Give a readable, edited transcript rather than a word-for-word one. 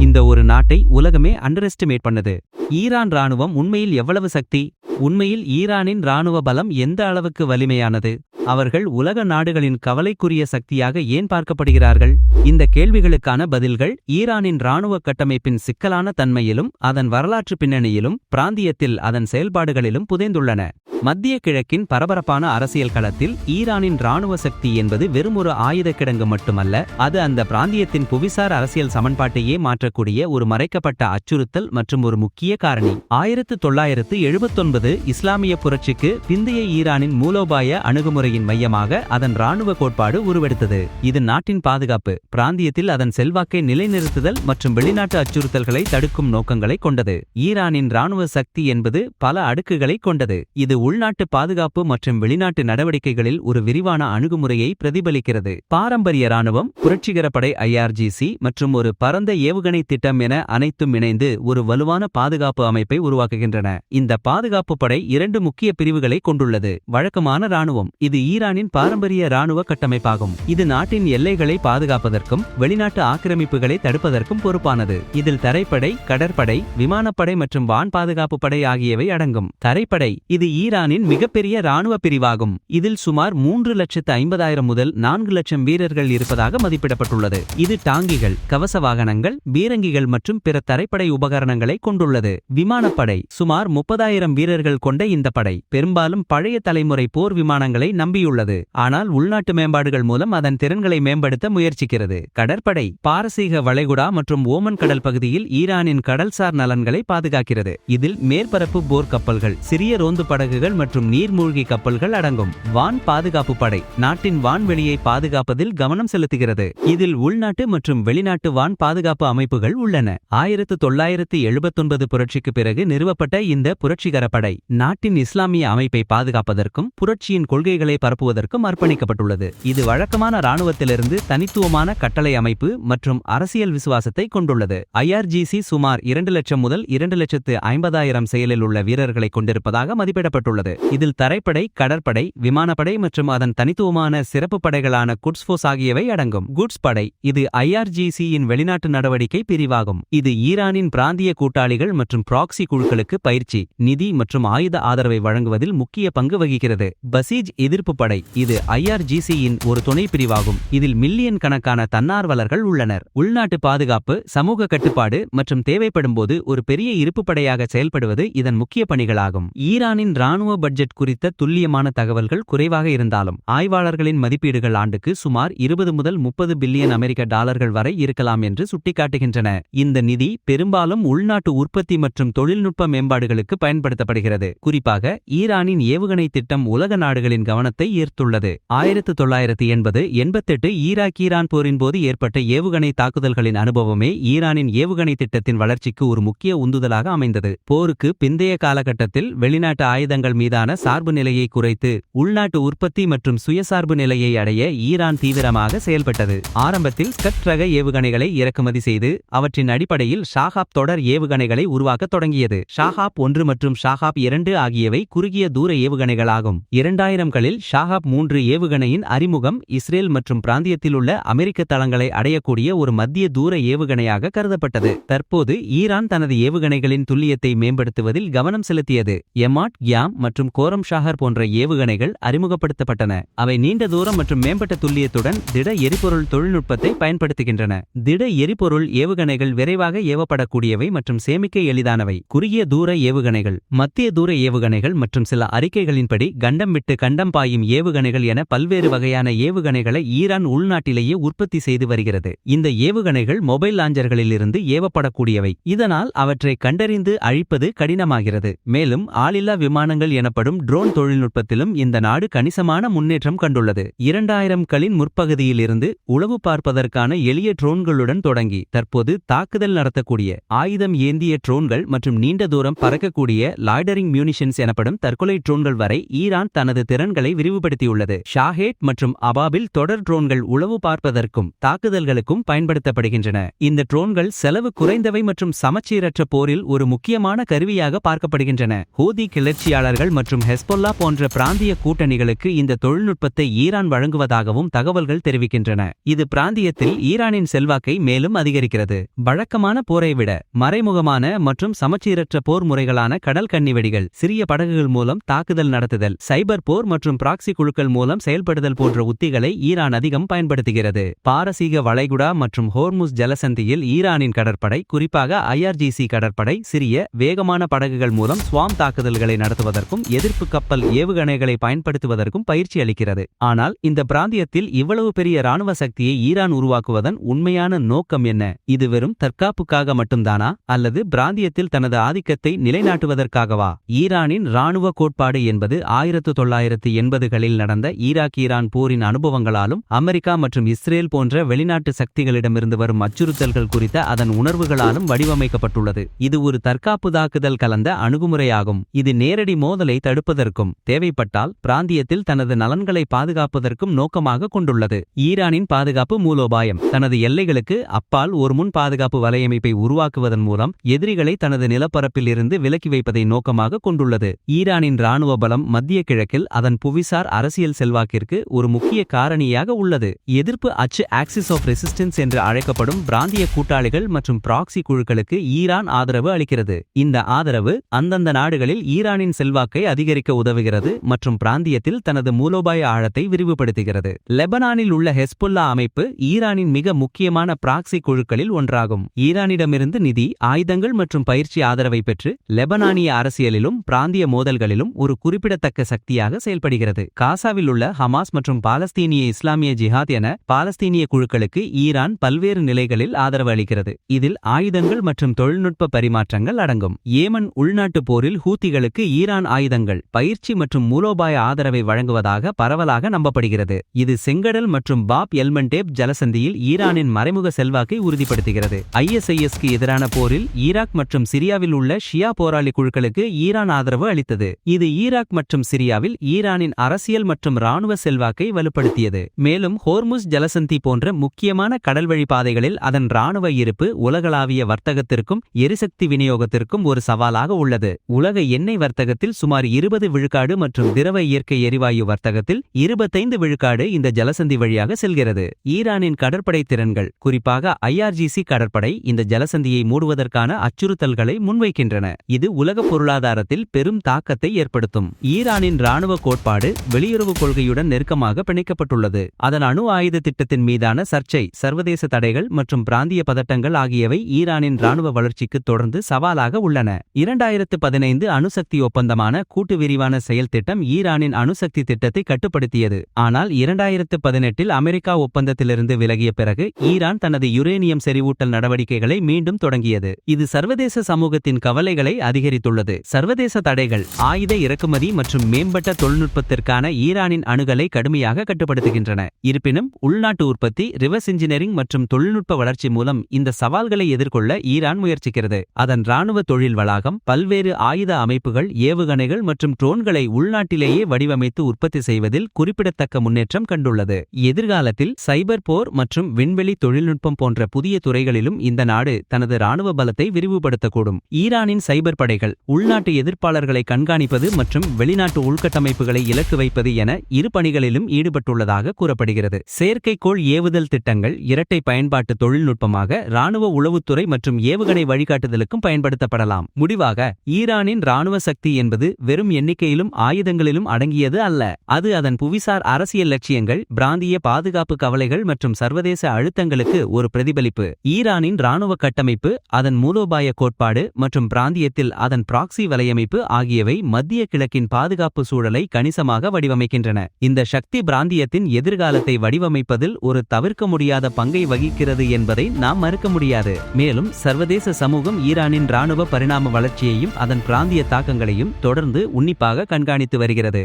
இந்த ஒரு நாட்டை உலகமே அண்டர் எஸ்டிமேட் பண்ணது. ஈரான் ராணுவம் உண்மையில் எவ்வளவு சக்தி? உண்மையில் ஈரானின் ராணுவ பலம் எந்த அளவுக்கு வலிமையானது? அவர்கள் உலக நாடுகளின் கவலைக்குரிய சக்தியாக ஏன் பார்க்கப்படுகிறார்கள்? இந்த கேள்விகளுக்கான பதில்கள் ஈரானின் இராணுவ கட்டமைப்பின் சிக்கலான தன்மையிலும் அதன் வரலாற்று பின்னணியிலும் பிராந்தியத்தில் அதன் செயல்பாடுகளிலும் புதைந்துள்ளன. மத்திய கிழக்கின் பரபரப்பான அரசியல் களத்தில் ஈரானின் இராணுவ சக்தி என்பது வெறுமொரு ஆயுத கிடங்கு மட்டுமல்ல, அது அந்த பிராந்தியத்தின் புவிசார் அரசியல் சமன்பாட்டையே மாற்றக்கூடிய ஒரு மறைக்கப்பட்ட அச்சுறுத்தல் மற்றும் ஒரு முக்கிய காரணி. 1979 இஸ்லாமிய புரட்சிக்கு பிந்தைய ஈரானின் மூலோபாய அணுகுமுறையின் மையமாக அதன் இராணுவ கோட்பாடு உருவெடுத்தது. இது நாட்டின் பாதுகாப்பு, பிராந்தியத்தில் அதன் செல்வாக்கை நிலைநிறுத்துதல் மற்றும் வெளிநாட்டு அச்சுறுத்தல்களை தடுக்கும் நோக்கங்களை கொண்டது. ஈரானின் இராணுவ சக்தி என்பது பல அடுக்குகளை கொண்டது. இது உள்நாட்டு பாதுகாப்பு மற்றும் வெளிநாட்டு நடவடிக்கைகளில் ஒரு விரிவான அணுகுமுறையை பிரதிபலிக்கிறது. பாரம்பரிய இராணுவம், புரட்சிகர படை IRGC மற்றும் ஒரு பரந்த ஏவுகணை திட்டம் என அனைத்தும் இணைந்து ஒரு வலுவான பாதுகாப்பு அமைப்பை உருவாக்குகின்றன. இந்த பாதுகாப்பு படை 2 முக்கிய பிரிவுகளை கொண்டுள்ளது. வழக்கமான இராணுவம், இது ஈரானின் பாரம்பரிய இராணுவ கட்டமைப்பாகும். இது நாட்டின் எல்லைகளை பாதுகாப்பதற்கும் வெளிநாட்டு ஆக்கிரமிப்புகளை தடுப்பதற்கும் பொறுப்பானது. இதில் தரைப்படை, கடற்படை, விமானப்படை மற்றும் வான் பாதுகாப்பு படை ஆகியவை அடங்கும். தரைப்படை, இது ஈரானின் மிகப்பெரிய இராணுவ பிரிவாகும். இதில் சுமார் 3,50,000 முதல் 4 லட்சம் வீரர்கள் இருப்பதாக மதிப்பிடப்பட்டுள்ளது. இது டாங்கிகள், கவச வாகனங்கள், பீரங்கிகள் மற்றும் பிற தரைப்படை உபகரணங்களை கொண்டுள்ளது. விமானப்படை, சுமார் 30,000 வீரர்கள் கொண்ட இந்த படை பெரும்பாலும் பழைய தலைமுறை போர் விமானங்களை நம்பியுள்ளது, ஆனால் உள்நாட்டு மேம்பாடுகள் மூலம் அதன் திறன்களை மேம்படுத்த முயற்சிக்கிறது. கடற்படை, பாரசீக வளைகுடா மற்றும் ஓமன் கடல் பகுதியில் ஈரானின் கடல்சார் நலன்களை பாதுகாக்கிறது. இதில் மேற்பரப்பு போர் கப்பல்கள், சிறிய ரோந்து படகுகள் மற்றும் நீர்மூழ்கி கப்பல்கள் அடங்கும். வான் பாதுகாப்பு படை, நாட்டின் வான்வெளியை பாதுகாப்பதில் கவனம் செலுத்துகிறது. இதில் உள்நாட்டு மற்றும் வெளிநாட்டு வான் பாதுகாப்பு அமைப்புகள் உள்ளன. 1979 புரட்சிக்கு பிறகு நிறுவப்பட்ட இந்த புரட்சிகர படை நாட்டின் இஸ்லாமிய அமைப்பை பாதுகாப்பதற்கும் புரட்சியின் கொள்கைகளை பரப்புவதற்கும் அர்ப்பணிக்கப்பட்டுள்ளது. இது வழக்கமான இராணுவத்திலிருந்து தனித்துவமான கட்டளை அமைப்பு மற்றும் அரசியல் விசுவாசத்தை கொண்டுள்ளது. IRGC சுமார் 2 லட்சம் முதல் 2,50,000 செயலில் உள்ள வீரர்களை கொண்டிருப்பதாக மதிப்பிடப்பட்டுள்ளது. இதில் தரைப்படை, கடற்படை, விமானப்படை மற்றும் அதன் தனித்துவமான சிறப்பு படைகளான குட்ஸ் ஃபோர்ஸ் ஆகியவை அடங்கும். குட்ஸ் படை, இது IRGC-யின் வெளிநாட்டு நடவடிக்கை பிரிவாகும். இது ஈரானின் பிராந்திய கூட்டாளிகள் மற்றும் ப்ராக்சி குழுக்களுக்கு பயிற்சி, நிதி மற்றும் ஆயுத ஆதரவை வழங்குவதில் முக்கிய பங்கு வகிக்கிறது. பசீஜ் எதிர்ப்பு படை, இது IRGC-யின் ஒரு துணை பிரிவாகும். இதில் மில்லியன் கணக்கான தன்னார்வலர்கள் உள்ளனர். உள்நாட்டு பாதுகாப்பு, சமூக கட்டுப்பாடு மற்றும் தேவைப்படும்போது ஒரு பெரிய இருப்பு படையாக செயல்படுவது இதன் முக்கிய பணிகளாகும். ஈரானின் இராணுவ பட்ஜெட் குறித்த துல்லியமான தகவல்கள் குறைவாக இருந்தாலும் ஆய்வாளர்களின் மதிப்பீடுகள் ஆண்டுக்கு சுமார் 20 முதல் 30 பில்லியன் அமெரிக்க டாலர்கள் வரை இருக்கலாம் என்று சுட்டிக்காட்டுகின்றன. இந்த நிதி பெரும்பாலும் உள்நாட்டு உற்பத்தி மற்றும் தொழில்நுட்ப மேம்பாடுகளுக்கு பயன்படுத்தப்படுகிறது. குறிப்பாக ஈரானின் ஏவுகணை திட்டம் உலக நாடுகளின் கவனத்தை ஈர்த்துள்ளது. 1988 ஈராக்-ஈரான் போரின் போது ஏற்பட்ட ஏவுகணை தாக்குதல்களின் அனுபவமே ஈரானின் ஏவுகணை திட்டத்தின் வளர்ச்சிக்கு ஒரு முக்கிய உந்துதலாக அமைந்தது. போருக்கு பிந்தைய காலகட்டத்தில் வெளிநாட்டு ஆயுதங்கள் மீதான சார்பு நிலையை குறைத்து உள்நாட்டு உற்பத்தி மற்றும் சுயசார்பு நிலையை அடைய ஈரான் தீவிரமாக செயல்பட்டது. ஆரம்பத்தில் ஸ்கட் ரக ஏவுகணைகளை இறக்குமதி செய்து அவற்றின் அடிப்படையில் ஷாஹாப் தொடர் ஏவுகணைகளை உருவாக்கத் தொடங்கியது. ஷாஹாப் 1 மற்றும் ஷாஹாப் 2 ஆகியவை குறுகிய தூர ஏவுகணைகளாகும். 2000களில் ஷாஹாப் 3 ஏவுகணையின் அறிமுகம் இஸ்ரேல் மற்றும் பிராந்தியத்தில் உள்ள அமெரிக்க தளங்களை அடையக்கூடிய ஒரு மத்திய தூர ஏவுகணையாக கருதப்பட்டது. தற்போது ஈரான் தனது ஏவுகணைகளின் துல்லியத்தை மேம்படுத்துவதில் கவனம் செலுத்தியது. எமாட், கியாம் மற்றும் கோரம் ஷாஹர் போன்ற ஏவுகணைகள் அறிமுகப்படுத்தப்பட்டன. அவை நீண்ட தூரம் மற்றும் மேம்பட்ட துல்லியத்துடன் திட எரிபொருள் தொழில்நுட்பத்தை பயன்படுத்துகின்றன. திட எரிபொருள் ஏவுகணைகள் விரைவாக ஏவப்படக்கூடியவை மற்றும் சேமிக்க எளிதானவை. குறுகிய தூர ஏவுகணைகள், மத்திய தூர ஏவுகணைகள் மற்றும் சில அறிக்கைகளின்படி கண்டம் விட்டு கண்டம் பாயும் ஏவுகணைகள் என பல்வேறு வகையான ஏவுகணைகளை ஈரான் உள்நாட்டிலேயே உற்பத்தி செய்து வருகிறது. இந்த ஏவுகணைகள் மொபைல் லாஞ்சர்களிலிருந்து ஏவப்படக்கூடியவை. இதனால் அவற்றை கண்டறிந்து அழிப்பது கடினமாகிறது. மேலும் ஆளில்லா விமானங்கள் எனப்படும் ட்ரோன் தொழில்நுட்பத்திலும் இந்த நாடு கணிசமான முன்னேற்றம் கண்டுள்ளது. 2000களின் முற்பகுதியிலிருந்து உளவு பார்ப்பதற்கான எளிய ட்ரோன்களுடன் தொடங்கி தற்போது தாக்குதல் நடத்தக்கூடிய ஆயுதம் ஏந்திய ட்ரோன்கள் மற்றும் நீண்ட தூரம் பறக்கக்கூடிய லாய்டரிங் மியூனிஷன்ஸ் எனப்படும் தற்கொலை ட்ரோன்கள் வரை ஈரான் தனது திறன்களை விரிவுபடுத்தியுள்ளது. ஷாஹேட் மற்றும் அபாபில் தொடர் ட்ரோன்கள் உளவு பார்ப்பதற்கும் தாக்குதல்களுக்கும் பயன்படுத்தப்படுகின்றன. இந்த ட்ரோன்கள் செலவு குறைந்தவை மற்றும் சமச்சீரற்ற போரில் ஒரு முக்கியமான கருவியாக பார்க்கப்படுகின்றன. ஹூதி கிளர்ச்சியாளர்கள் மற்றும் ஹெஸ்பொல்லா போன்ற பிராந்திய கூட்டணிகளுக்கு இந்த தொழில்நுட்பத்தை ஈரான் வழங்குவதாகவும் தகவல்கள் தெரிவிக்கின்றன. இது பிராந்தியத்தில் ஈரானின் செல்வாக்கை மேலும் அதிகரிக்கிறது. வழக்கமான போரை விட மறைமுகமான மற்றும் சமச்சீரற்ற போர் முறைகளான கடல் கன்னிவெடிகள், சிறிய படகுகள் மூலம் தாக்குதல் நடத்துதல், சைபர் போர் மற்றும் பிராக்சி குழுக்கள் மூலம் செயல்படுதல் போன்ற உத்திகளை ஈரான் அதிகம் பயன்படுத்துகிறது. பாரசீக வளைகுடா மற்றும் ஹோர்முஸ் ஜலசந்தியில் ஈரானின் கடற்படை, குறிப்பாக IRGC கடற்படை, சிறிய வேகமான படகுகள் மூலம் ஸ்வாம் தாக்குதல்களை நடத்துவதற்கும் எதிர்ப்பு கப்பல் ஏவுகணைகளை பயன்படுத்துவதற்கும் பயிற்சி அளிக்கிறது. ஆனால் இந்த பிராந்தியத்தில் இவ்வளவு பெரிய இராணுவ சக்தியை ஈரான் உருவாக்குவதன் உண்மையான நோக்கம் என்ன? இது வெறும் தற்காப்புக்காக மட்டும்தானா, அல்லது பிராந்தியத்தில் தனது ஆதிக்கத்தை நிலைநாட்டுவதற்காகவா? ஈரானின் இராணுவ கோட்பாடு என்பது 1980களில் நடந்த ஈராக்-ஈரான் போரின் அனுபவங்களாலும் அமெரிக்கா மற்றும் இஸ்ரேல் போன்ற வெளிநாட்டு சக்திகளிடமிருந்து வரும் அச்சுறுத்தல்கள் குறித்த அதன் உணர்வுகளாலும் வடிவமைக்கப்பட்டுள்ளது. இது ஒரு தற்காப்பு தாக்குதல் கலந்த அணுகுமுறையாகும். இது நேரடி மோதலை தடுப்பதற்கும் தேவைப்பட்டால் பிராந்தியத்தில் தனது நலன்களை பாதுகாப்பதற்கும் நோக்கமாக கொண்டுள்ளது. ஈரானின் பாதுகாப்பு மூலோபாயம் தனது எல்லைகளுக்கு அப்பால் ஒரு முன் பாதுகாப்பு வலையமைப்பை உருவாக்குவதன் மூலம் எதிரிகளை தனது நிலப்பரப்பில் இருந்து விலக்கி வைப்பதை நோக்கமாக கொண்டுள்ளது. ஈரானின் இராணுவ பலம் மத்திய கிழக்கில் அதன் புவிசார் அரசியல் செல்வாக்கிற்கு ஒரு முக்கிய காரணியாக உள்ளது. எதிர்ப்பு அச்சு ஆக்சிஸ் ஆஃப் ரெசிஸ்டன்ஸ் என்று அழைக்கப்படும் பிராந்திய கூட்டாளிகள் மற்றும் பிராக்சி குழுக்களுக்கு ஈரான் ஆதரவு அளிக்கிறது. இந்த ஆதரவு அந்தந்த நாடுகளில் ஈரானின் செல்வாக்கை அதிகரிக்க உதவுகிறது மற்றும் பிராந்தியத்தில் தனது மூலோபாய ஆழத்தை விரிவுபடுத்துகிறது. லெபனானில் உள்ள ஹெஸ்பொல்லா அமைப்பு ஈரானின் மிக முக்கியமான பிராக்சி குழுக்களில் ஒன்றாகும். ஈரானிடமிருந்து நிதி, ஆயுதங்கள் மற்றும் பயிற்சி ஆதரவை பெற்று லெபனானிய அரசியலிலும் பிராந்திய மோதல்களிலும் ஒரு குறிப்பிடத்தக்க சக்தியாக செயல்படுகிறது. காசாவில் உள்ள ஹமாஸ் மற்றும் பாலஸ்தீனிய இஸ்லாமிய ஜிஹாத் என பாலஸ்தீனிய குழுக்களுக்கு ஈரான் பல்வேறு நிலைகளில் ஆதரவு அளிக்கிறது. இதில் ஆயுதங்கள் மற்றும் தொழில்நுட்ப பரிமாற்றங்கள் அடங்கும். ஏமன் உள்நாட்டு போரில் ஹூத்திகளுக்கு ஈரான் ஆயுதங்கள், பயிற்சி மற்றும் மூலோபாய ஆதரவை வழங்குவதாக பரவலாக நம்பப்படுகிறது. இது செங்கடல் மற்றும் பாப் எல்மண்டேப் ஜலசந்தியில் ஈரானின் மறைமுக செல்வாக்கை உறுதிப்படுத்துகிறது. ISIS-க்கு எதிரான போரில் ஈராக் மற்றும் சிரியாவில் உள்ள ஷியா போராளி குழுக்களுக்கு ஈரான் ஆதரவு அளித்தது. இது ஈராக் மற்றும் சிரியாவில் ஈரானின் அரசியல் மற்றும் இராணுவ செல்வாக்கை வலுப்படுத்தியது. மேலும் ஹோர்முஸ் ஜலசந்தி போன்ற முக்கியமான கடல்வழி பாதைகளில் அதன் இராணுவ இருப்பு உலகளாவிய வர்த்தகத்திற்கும் எரிசக்தி விநியோகத்திற்கும் ஒரு சவாலாக உள்ளது. உலக எண்ணெய் வர்த்தகத்தில் சுமார் 20 விழுக்காடு மற்றும் திரவ இயற்கை எரிவாயு வர்த்தகத்தில் 25 விழுக்காடு இந்த ஜலசந்தி வழியாக செல்கிறது. ஈரானின் கடற்படை திறன்கள், குறிப்பாக IRGC கடற்படை, இந்த ஜலசந்தியை மூடுவதற்கான அச்சுறுத்தல்களை முன்வைக்கின்றன. இது உலக பொருளாதாரத்தில் பெரும் தாக்கத்தை ஏற்படுத்தும். ஈரானின் இராணுவ கோட்பாடு வெளியுறவு கொள்கையுடன் நெருக்கமாக பிணைக்கப்பட்டுள்ளது. அதன் அணு ஆயுத திட்டத்தின் மீதான சர்ச்சை, சர்வதேச தடைகள் மற்றும் பிராந்திய பதட்டங்கள் ஆகியவை ஈரானின் இராணுவ வளர்ச்சிக்கு தொடர்ந்து சவாலாக உள்ளன. 2015 அணுசக்தி ஒப்பந்தமான கூட்டு விரிவான செயல் திட்டம் ஈரானின் அணுசக்தி திட்டத்தை கட்டுப்படுத்தியது. ஆனால் 2018இல் அமெரிக்கா ஒப்பந்தத்திலிருந்து விலகிய பிறகு ஈரான் தனது யுரேனியம் செறிவூட்டல் நடவடிக்கைகளை மீண்டும் தொடங்கியது. இது சர்வதேச சமூகத்தின் கவலைகளை அதிகரித்துள்ளது. சர்வதேச தடைகள் ஆயுத இறக்குமதி மற்றும் மேம்பட்ட தொழில்நுட்பத்திற்கான ஈரானின் அணுகலை கடுமையாக கட்டுப்படுத்துகின்றன. இருப்பினும் உள்நாட்டு உற்பத்தி, ரிவர்ஸ் இன்ஜினியரிங் மற்றும் தொழில்நுட்ப வளர்ச்சி மூலம் இந்த சவால்களை எதிர்கொள்ள ஈரான் முயற்சிக்கிறது. அதன் இராணுவ தொழில் வளாகம் பல்வேறு ஆயுத அமைப்புகள், ஏவுகணைகள் மற்றும் ட்ரோன்களை உள்நாட்டிலேயே வடிவமைத்து உற்பத்தி செய்வதில் குறிப்பிடத்தக்க முன்னேற்றம் கண்டுள்ளது. எதிர்காலத்தில் சைபர் போர் மற்றும் விண்வெளி தொழில்நுட்பம் போன்ற புதிய துறைகளிலும் இந்த நாடு தனது இராணுவ பலத்தை விரிவுபடுத்தக்கூடும். ஈரானின் சைபர் படைகள் உள்நாட்டு எதிர்ப்பாளர்களை கண்காணிப்பது மற்றும் வெளிநாட்டு உள்கட்டமைப்புகளை இலக்கு வைப்பது என இரு பணிகளிலும் ஈடுபட்டுள்ளதாக கூறப்படுகிறது. செயற்கைக்கோள் ஏவுதல் திட்டங்கள் இரட்டை பயன்பாட்டு தொழில்நுட்பமாக இராணுவ உளவுத்துறை மற்றும் ஏவுகணை வழிகாட்டுதலுக்கும் பயன்படுத்தப்படலாம். முடிவாக, ஈரானின் இராணுவ சக்தி என்பது வெறும் எண்ணிக்கையிலும் ஆயுதங்களிலும் அடங்கியது அல்ல. அது அதன் புவிசார் அரசியல் லட்சியங்கள், பிராந்திய பாதுகாப்பு கவலைகள் மற்றும் சர்வதேச அழுத்தங்களுக்கு ஒரு பிரதிபலிப்பு. ஈரானின் இராணுவ கட்டமைப்பு, அதன் மூலோபாய கோட்பாடு மற்றும் பிராந்தியத்தில் அதன் பிராக்சி வலையமைப்பு ஆகியவை மத்திய கிழக்கின் பாதுகாப்பு சூழலை கணிசமாக வடிவமைக்கின்றன. இந்த சக்தி பிராந்தியத்தின் எதிர்காலத்தை வடிவமைப்பதில் ஒரு தவிர்க்க முடியாத பங்கை வகிக்கிறது என்பதை நாம் மறுக்க முடியாது. மேலும் சர்வதேச சமூகம் ஈரானின் இராணுவ பரிணாம வளர்ச்சியையும் அதன் பிராந்திய தாக்கங்களையும் தொடர்ந்து உன்னிப்பாக கண்காணித்து வருகிறது.